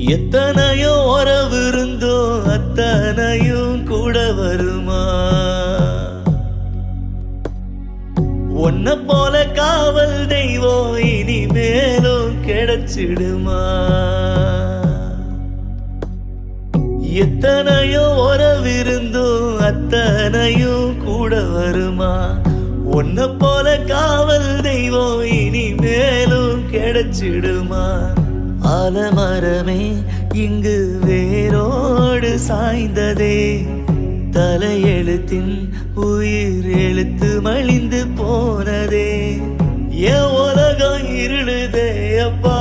எத்தனையோ உறவு இருந்தோ அத்தனையும் கூட வருமா? உன்னை போல காவல் தெய்வம் இனிமேலும் கிடைச்சிடுமா? எத்தனையோ உறவு இருந்தோ அத்தனையும் கூட வருமா? உன்னை போல காவல் தெய்வம் இனிமேலும் கிடைச்சிடுமா? ஆலமரமே இங்கு வேரோடு சாய்ந்ததே, தலையெழுத்தின் உயிர் எழுத்து மலிந்து போனதே. என் உலகம் இருளுதே அப்பா.